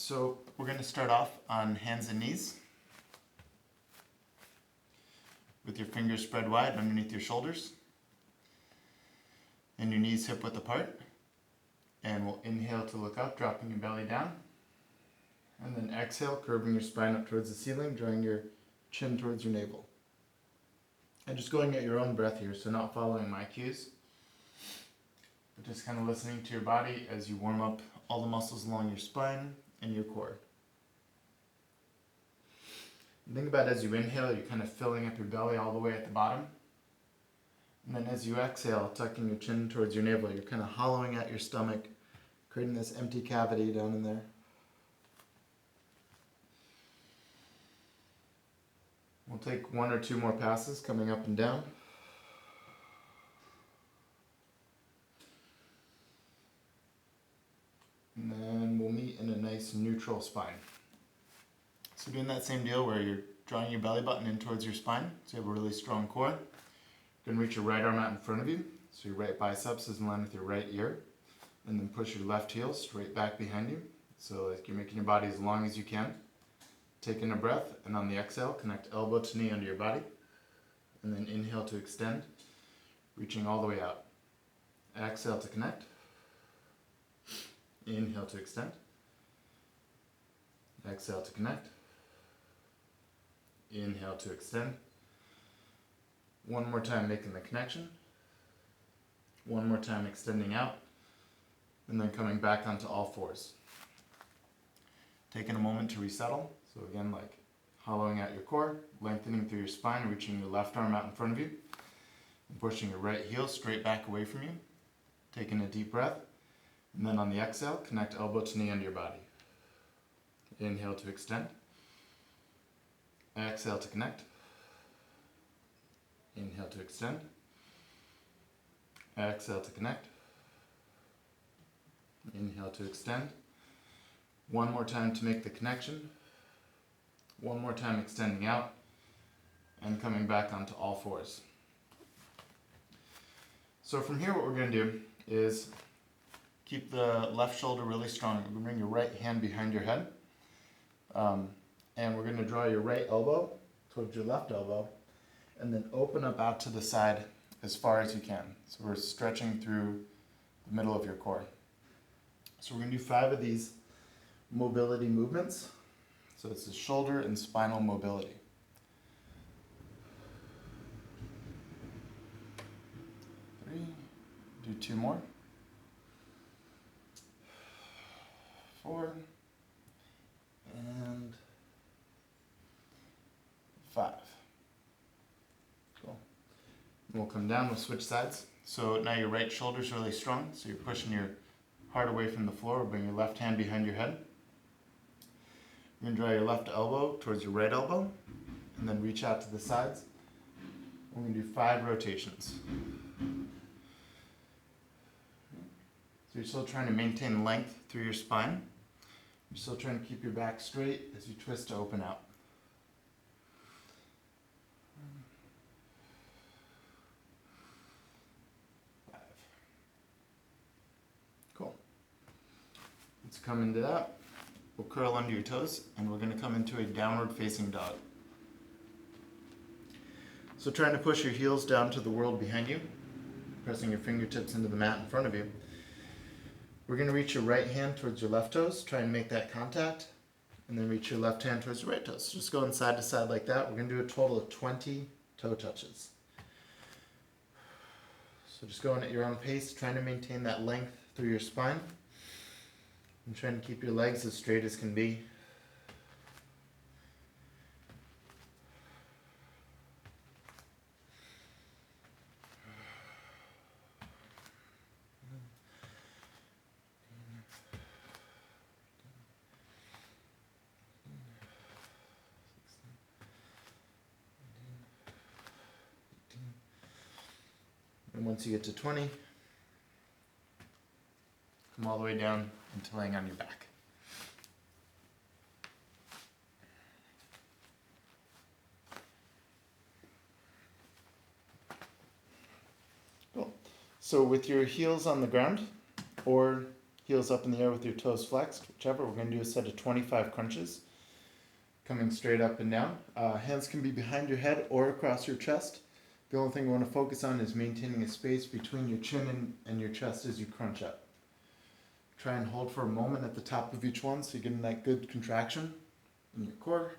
So we're going to start off on hands and knees with your fingers spread wide underneath your shoulders and your knees hip width apart. And we'll inhale to look up, dropping your belly down. And then exhale, curving your spine up towards the ceiling, drawing your chin towards your navel. And just going at your own breath here, so not following my cues, but just kind of listening to your body as you warm up all the muscles along your spine and your core. And think about as you inhale, you're kind of filling up your belly all the way at the bottom. And then as you exhale, tucking your chin towards your navel, you're kind of hollowing out your stomach, creating this empty cavity down in there. We'll take one or two more passes coming up and down. And then we'll meet in a nice neutral spine. So doing that same deal where you're drawing your belly button in towards your spine, so you have a really strong core. You're going to reach your right arm out in front of you, so your right biceps is in line with your right ear. And then push your left heel straight back behind you, so like you're making your body as long as you can. Take in a breath, and on the exhale, connect elbow to knee under your body. And then inhale to extend, reaching all the way out. Exhale to connect. Inhale to extend. Exhale to connect. Inhale to extend. One more time making the connection. One more time extending out. And then coming back onto all fours. Taking a moment to resettle. So again, like hollowing out your core, lengthening through your spine, reaching your left arm out in front of you, and pushing your right heel straight back away from you. Taking a deep breath. And then on the exhale, connect elbow to knee under your body. Inhale to extend. Exhale to connect. Inhale to extend. Exhale to connect. Inhale to extend. One more time to make the connection. One more time extending out and coming back onto all fours. So from here what we're going to do is keep the left shoulder really strong. We're going to bring your right hand behind your head. And we're going to draw your right elbow towards your left elbow and then open up out to the side as far as you can. So we're stretching through the middle of your core. So we're going to do 5 of these mobility movements. So it's the shoulder and spinal mobility. 3, do 2 more. 4, and 5. Cool. And we'll come down, we'll switch sides. So now your right shoulder's really strong, so you're pushing your heart away from the floor. Bring your left hand behind your head. You're going to draw your left elbow towards your right elbow, and then reach out to the sides. We're going to do 5 rotations. So you're still trying to maintain length through your spine. You're still trying to keep your back straight as you twist to open out. 5. Cool. Let's come into that. We'll curl under your toes, and we're going to come into a downward facing dog. So trying to push your heels down to the world behind you, pressing your fingertips into the mat in front of you. We're going to reach your right hand towards your left toes, try and make that contact, and then reach your left hand towards your right toes. So just going side to side like that. We're going to do a total of 20 toe touches. So just going at your own pace, trying to maintain that length through your spine. And trying to keep your legs as straight as can be. And once you get to 20, come all the way down into laying on your back. Cool. So with your heels on the ground, or Heels up in the air with your toes flexed, whichever. We're going to do a set of 25 crunches, coming straight up and down. Hands can be behind your head or across your chest. The only thing we want to focus on is maintaining a space between your chin and your chest as you crunch up. Try and hold for a moment at the top of each one so you're getting that good contraction in your core.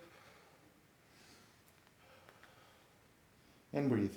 And breathe.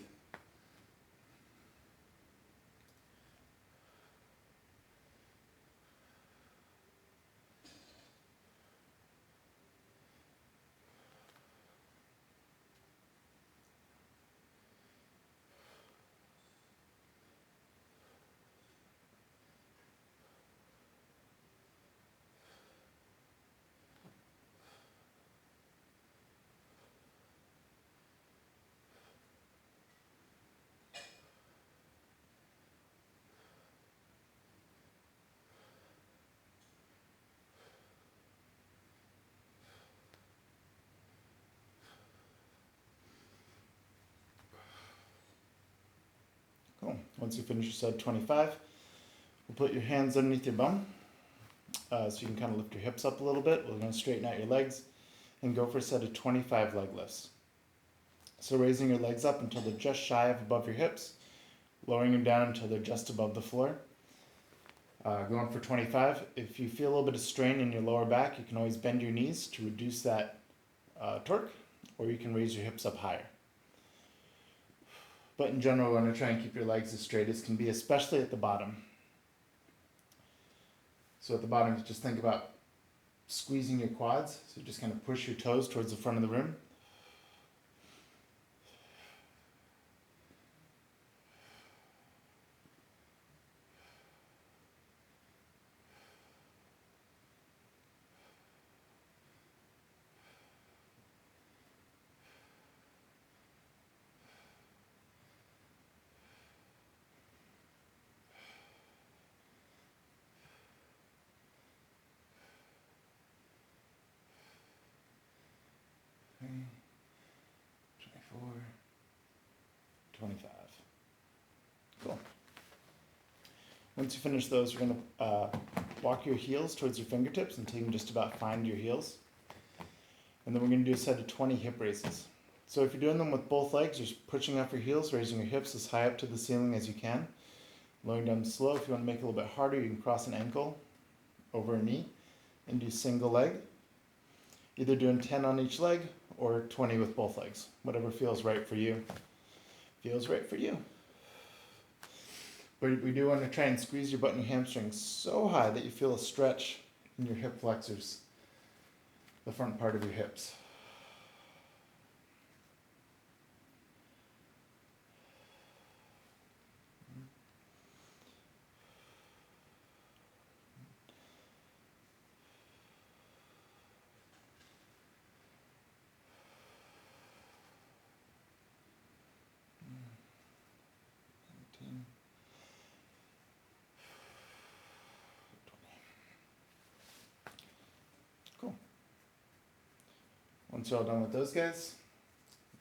Cool. Once you finish your set of 25, we'll put your hands underneath your bum so you can kind of lift your hips up a little bit. We're going to straighten out your legs and go for a set of 25 leg lifts. So raising your legs up until they're just shy of above your hips, lowering them down until they're just above the floor. Going for 25. If you feel a little bit of strain in your lower back, you can always bend your knees to reduce that torque, or you can raise your hips up higher. But in general, we're going to try and keep your legs as straight as can be, especially at the bottom. So at the bottom, just think about squeezing your quads. So you just kind of push your toes towards the front of the room. Okay. 24, 25. Cool. Once you finish those, you're going to walk your heels towards your fingertips until you can just about find your heels. And then we're going to do a set of 20 hip raises. So if you're doing them with both legs, you're pushing off your heels, raising your hips as high up to the ceiling as you can. Lowering down slow. If you want to make it a little bit harder, you can cross an ankle over a knee and do single leg. Either doing 10 on each leg or 20 with both legs. Whatever feels right for you. Feels right for you. But we do want to try and squeeze your butt and your hamstrings so high that you feel a stretch in your hip flexors, the front part of your hips. Cool. Once you're all done with those guys,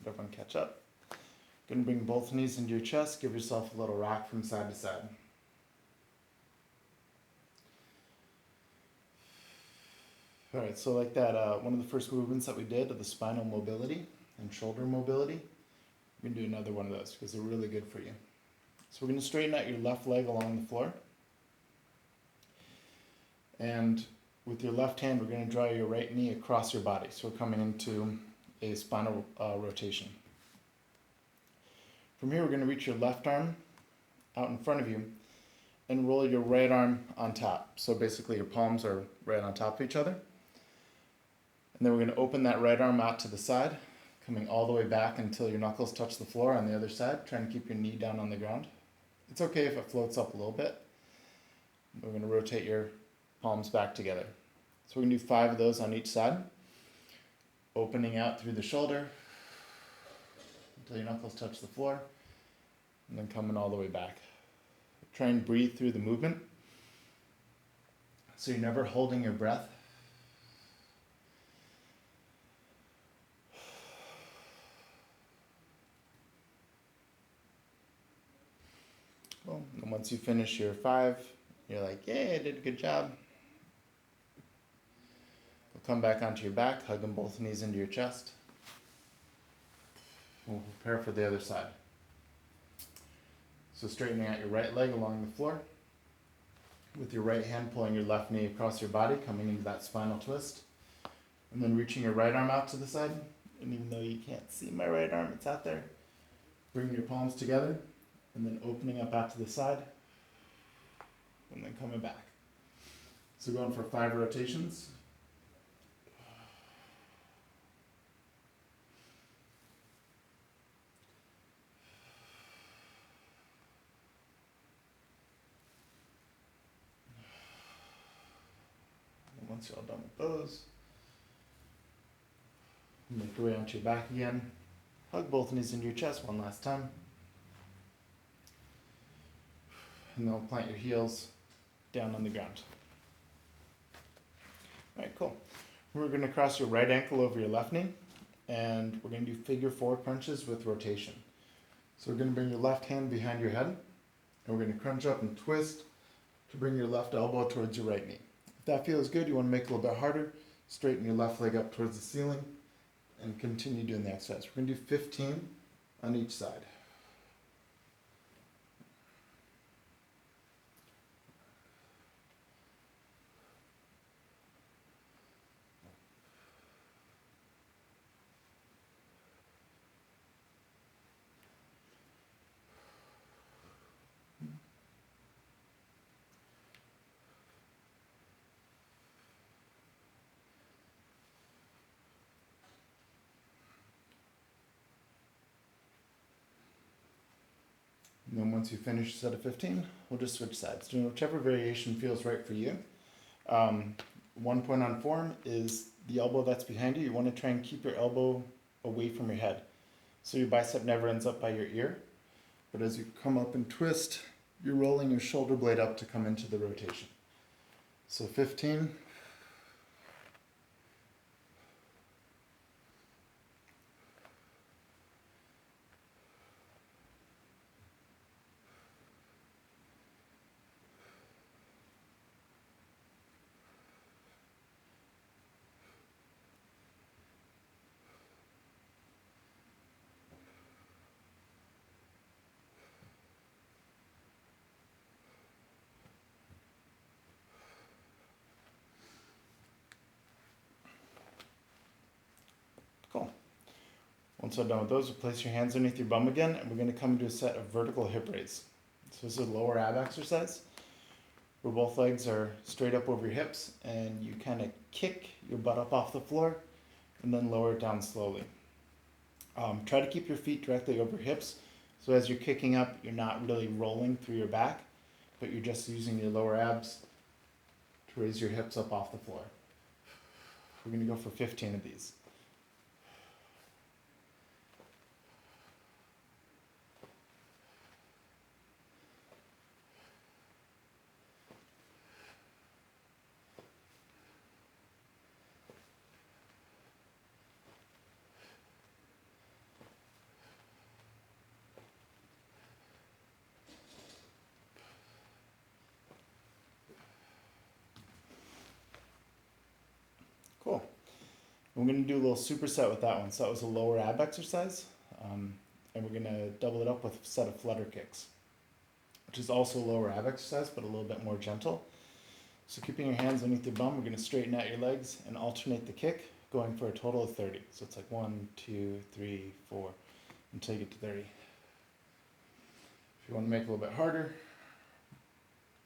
let everyone catch up. Gonna bring both knees into your chest, give yourself a little rock from side to side. Alright, so like that, one of the first movements that we did of the spinal mobility and shoulder mobility, we're gonna do another one of those because they're really good for you. So we're gonna straighten out your left leg along the floor. And with your left hand, we're going to draw your right knee across your body. So we're coming into a spinal rotation. From here, we're going to reach your left arm out in front of you and roll your right arm on top. So basically your palms are right on top of each other. And then we're going to open that right arm out to the side, coming all the way back until your knuckles touch the floor on the other side, trying to keep your knee down on the ground. It's okay if it floats up a little bit. We're going to rotate your palms back together. So we're going to do 5 of those on each side. Opening out through the shoulder until your knuckles touch the floor. And then coming all the way back. Try and breathe through the movement. So you're never holding your breath. Cool. And once you finish your 5, You're like, yay, I did a good job. We'll come back onto your back, hugging both knees into your chest. We'll prepare for the other side. So straightening out your right leg along the floor, with your right hand pulling your left knee across your body, coming into that spinal twist. And then reaching your right arm out to the side. And even though you can't see my right arm, it's out there. Bring your palms together, and then opening up out to the side, and then coming back. So going for 5 rotations. And once you're all done with those, make your way onto your back again. Hug both knees into your chest one last time. And then plant your heels down on the ground. Alright, cool. We're going to cross your right ankle over your left knee, and we're going to do figure 4 crunches with rotation. So we're going to bring your left hand behind your head, and we're going to crunch up and twist to bring your left elbow towards your right knee. If that feels good, you want to make it a little bit harder. Straighten your left leg up towards the ceiling, and continue doing the exercise. We're going to do 15 on each side. And then once you finish a set of 15, we'll just switch sides, doing whichever variation feels right for you. 1 point on form is the elbow that's behind you. You want to try and keep your elbow away from your head, so your bicep never ends up by your ear. But as you come up and twist, you're rolling your shoulder blade up to come into the rotation. So 15. Cool. Once you're done with those, place your hands underneath your bum again, and we're going to come into a set of vertical hip raise. So this is a lower ab exercise, where both legs are straight up over your hips, and you kind of kick your butt up off the floor, and then lower it down slowly. Try to keep your feet directly over your hips, so as you're kicking up, you're not really rolling through your back, but you're just using your lower abs to raise your hips up off the floor. We're going to go for 15 of these. Cool. We're going to do a little superset with that one. So that was a lower ab exercise. And we're going to double it up with a set of flutter kicks, which is also a lower ab exercise, but a little bit more gentle. So keeping your hands underneath your bum, we're going to straighten out your legs and alternate the kick, going for a total of 30. So it's like 1, 2, 3, 4, until you get to 30. If you want to make it a little bit harder,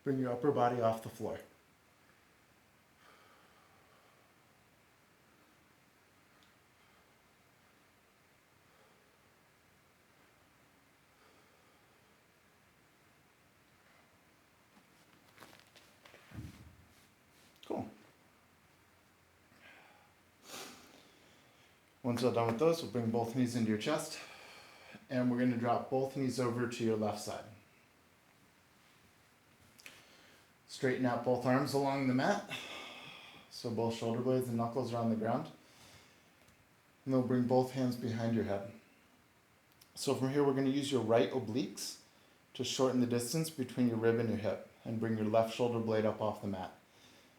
bring your upper body off the floor. Cool. Once you're done with those, we'll bring both knees into your chest, and we're going to drop both knees over to your left side. Straighten out both arms along the mat, so both shoulder blades and knuckles are on the ground. And then bring both hands behind your head. So from here, we're going to use your right obliques to shorten the distance between your rib and your hip. and bring your left shoulder blade up off the mat.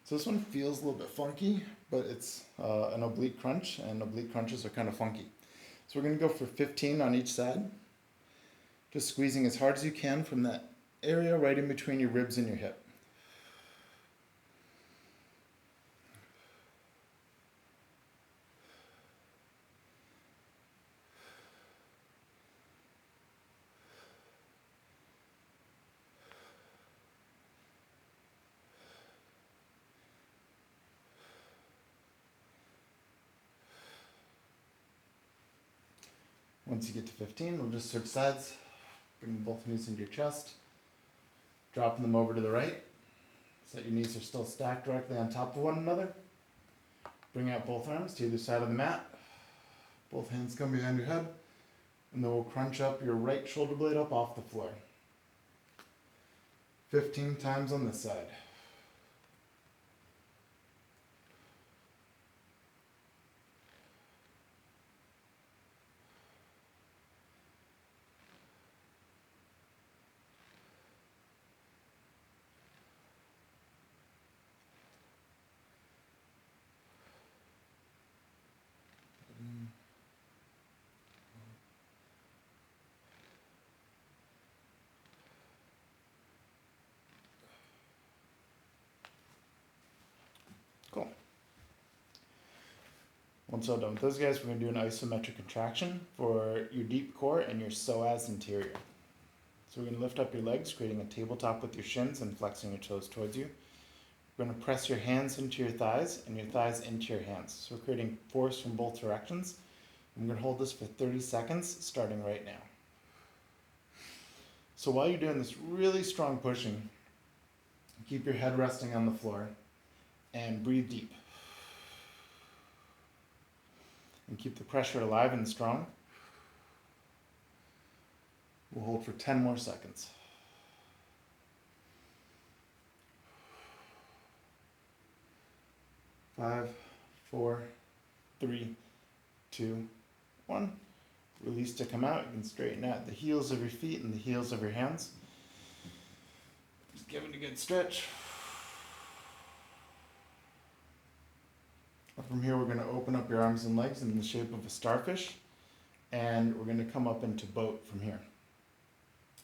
So this one feels a little bit funky, but it's an oblique crunch, and oblique crunches are kind of funky. So we're going to go for 15 on each side, just squeezing as hard as you can from that area right in between your ribs and your hip. Once you get to 15, we'll just switch sides, bring both knees into your chest, dropping them over to the right, so that your knees are still stacked directly on top of one another. Bring out both arms to either side of the mat, both hands come behind your head, and then we'll crunch up your right shoulder blade up off the floor. 15 times on this side. Cool. Once we're done with those guys, we're going to do an isometric contraction for your deep core and your psoas anterior. So we're going to lift up your legs, creating a tabletop with your shins and flexing your toes towards you. We're going to press your hands into your thighs and your thighs into your hands. So we're creating force from both directions. I'm going to hold this for 30 seconds, starting right now. So while you're doing this really strong pushing, keep your head resting on the floor and breathe deep. And keep the pressure alive and strong. We'll hold for 10 more seconds. 5, 4, 3, 2, 1. Release to come out. You can straighten out the heels of your feet and the heels of your hands. Just give it a good stretch. From here, we're going to open up your arms and legs in the shape of a starfish, and we're going to come up into boat from here.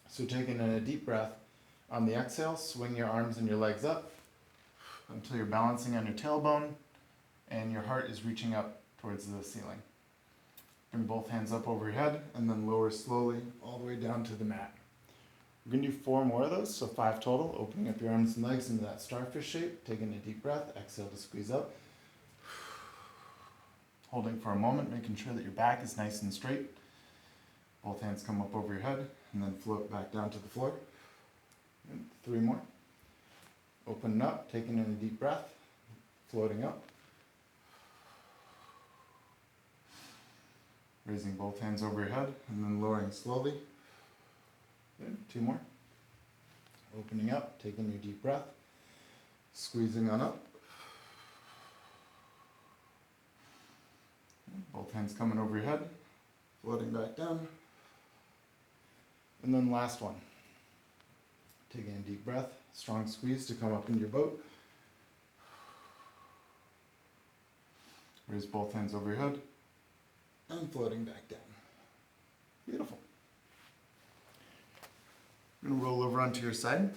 So taking in a deep breath, on the exhale, swing your arms and your legs up until you're balancing on your tailbone and your heart is reaching up towards the ceiling. Bring both hands up over your head and then lower slowly all the way down to the mat. We're going to do 4 more of those, so 5 total. Opening up your arms and legs into that starfish shape, taking a deep breath, exhale to squeeze up. Holding for a moment, making sure that your back is nice and straight. Both hands come up over your head and then float back down to the floor. And 3 more. Opening up, taking in a deep breath, floating up. Raising both hands over your head and then lowering slowly. Good. 2 more. Opening up, taking your deep breath, squeezing on up. Both hands coming over your head, floating back down. And then last one. Taking a deep breath, strong squeeze to come up into your boat. Raise both hands over your head and floating back down. Beautiful. You're going to roll over onto your side.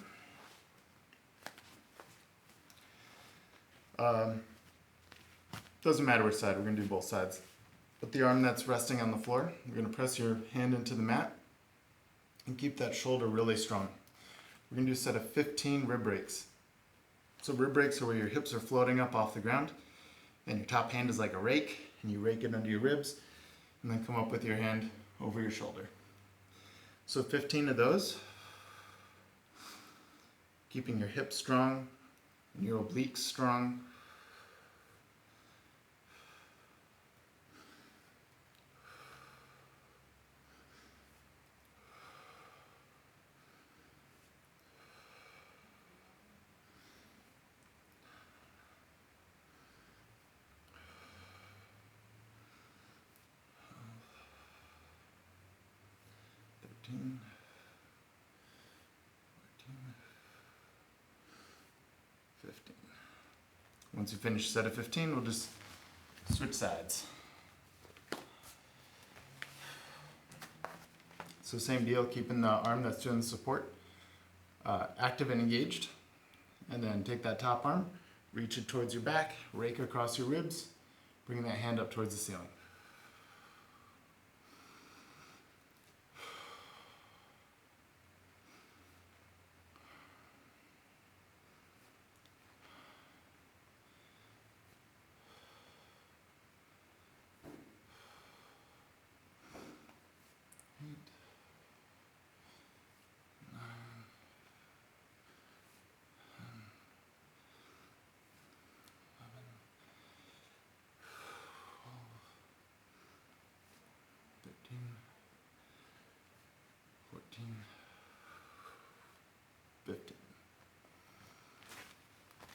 Doesn't matter which side, we're going to do both sides. But the arm that's resting on the floor, you're going to press your hand into the mat and keep that shoulder really strong. We're going to do a set of 15 rib breaks. So rib breaks are where your hips are floating up off the ground and your top hand is like a rake and you rake it under your ribs and then come up with your hand over your shoulder. So 15 of those, keeping your hips strong and your obliques strong. 15. Once you finish a set of 15, we'll just switch sides. So same deal, keeping the arm that's doing the support active and engaged. And then take that top arm, reach it towards your back, rake across your ribs, bringing that hand up towards the ceiling.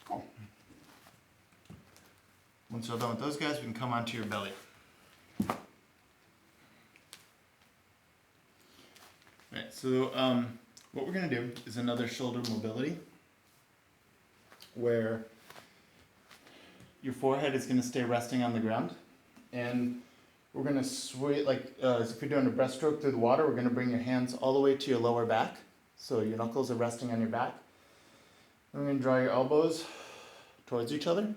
Cool. Once you're done with those guys, we can come onto your belly. Alright, so what we're going to do is another shoulder mobility where your forehead is going to stay resting on the ground, and we're going to sway, like as if you're doing a breaststroke through the water, we're going to bring your hands all the way to your lower back, so your knuckles are resting on your back. And we're going to draw your elbows towards each other,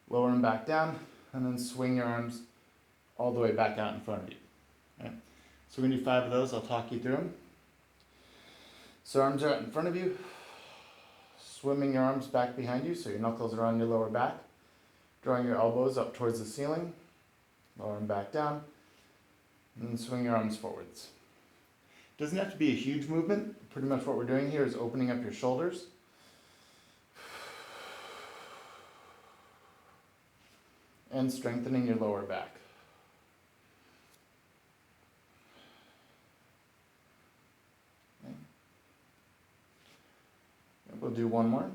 lower them back down, and then swing your arms all the way back out in front of you. Right? So we're going to do 5 of those. I'll talk you through them. So arms are out in front of you, swimming your arms back behind you, so your knuckles are on your lower back, drawing your elbows up towards the ceiling, lower them back down, and then swing your arms forwards. Doesn't have to be a huge movement. Pretty much what we're doing here is opening up your shoulders. And strengthening your lower back. Okay. And we'll do one more.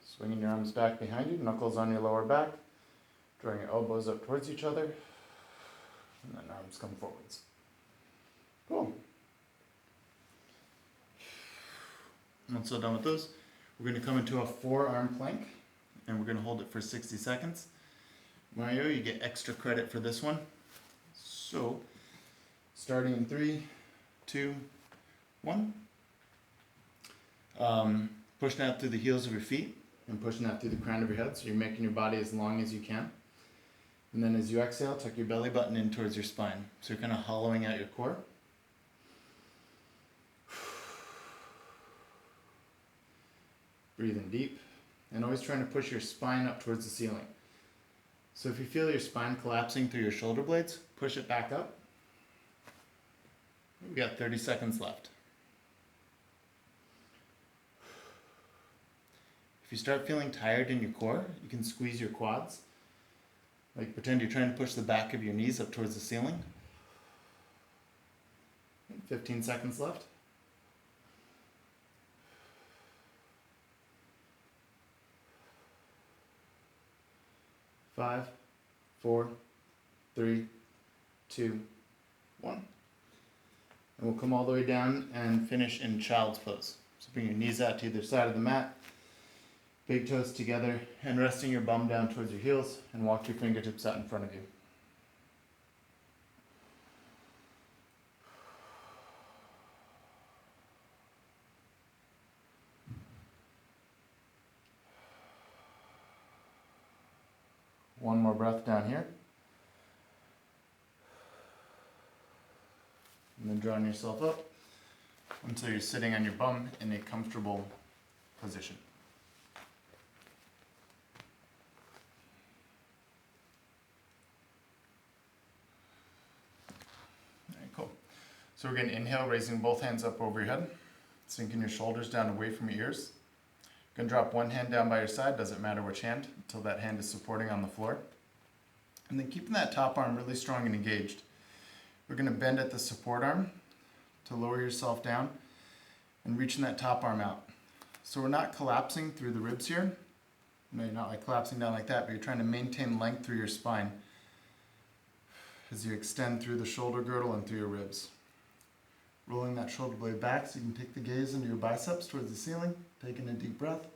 Swinging your arms back behind you, knuckles on your lower back, drawing your elbows up towards each other, and then arms come forwards. Cool. Once we're done with those, we're going to come into a forearm plank, and we're going to hold it for 60 seconds. Mario, you get extra credit for this one. So, starting in 3, 2, 1. Pushing out through the heels of your feet and pushing out through the crown of your head, so you're making your body as long as you can. And then as you exhale, tuck your belly button in towards your spine. So you're kind of hollowing out your core. Breathing deep, and always trying to push your spine up towards the ceiling. So if you feel your spine collapsing through your shoulder blades, push it back up. We've got 30 seconds left. If you start feeling tired in your core, you can squeeze your quads. Like pretend you're trying to push the back of your knees up towards the ceiling. 15 seconds left. 5, 4, 3, 2, 1. And we'll come all the way down and finish in child's pose. So bring your knees out to either side of the mat, big toes together, and resting your bum down towards your heels, and walk your fingertips out in front of you. One more breath down here. And then drawing yourself up until you're sitting on your bum in a comfortable position. All right, cool. So we're going to inhale, raising both hands up over your head, sinking your shoulders down away from your ears. You're going to drop one hand down by your side, doesn't matter which hand, until that hand is supporting on the floor. And then keeping that top arm really strong and engaged, we're going to bend at the support arm to lower yourself down and reaching that top arm out. So we're not collapsing through the ribs here. No, you're not like collapsing down like that, but you're trying to maintain length through your spine as you extend through the shoulder girdle and through your ribs. Rolling that shoulder blade back so you can take the gaze into your biceps towards the ceiling, taking a deep breath.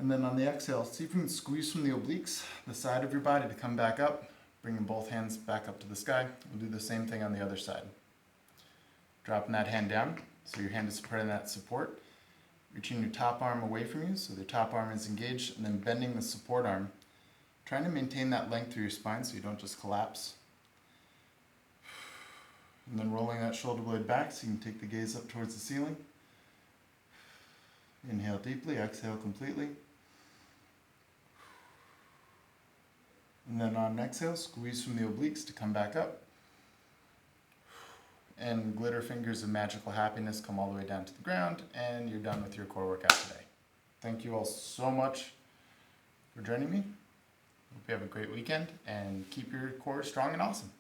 And then on the exhale, see if you can squeeze from the obliques, the side of your body, to come back up, bringing both hands back up to the sky. We'll do the same thing on the other side. Dropping that hand down, so your hand is supporting that support. Reaching your top arm away from you, so the top arm is engaged, and then bending the support arm. Trying to maintain that length through your spine so you don't just collapse. And then rolling that shoulder blade back so you can take the gaze up towards the ceiling. Inhale deeply, exhale completely. And then on an exhale, squeeze from the obliques to come back up. And glitter fingers of magical happiness come all the way down to the ground, and you're done with your core workout today. Thank you all so much for joining me. Hope you have a great weekend, and keep your core strong and awesome.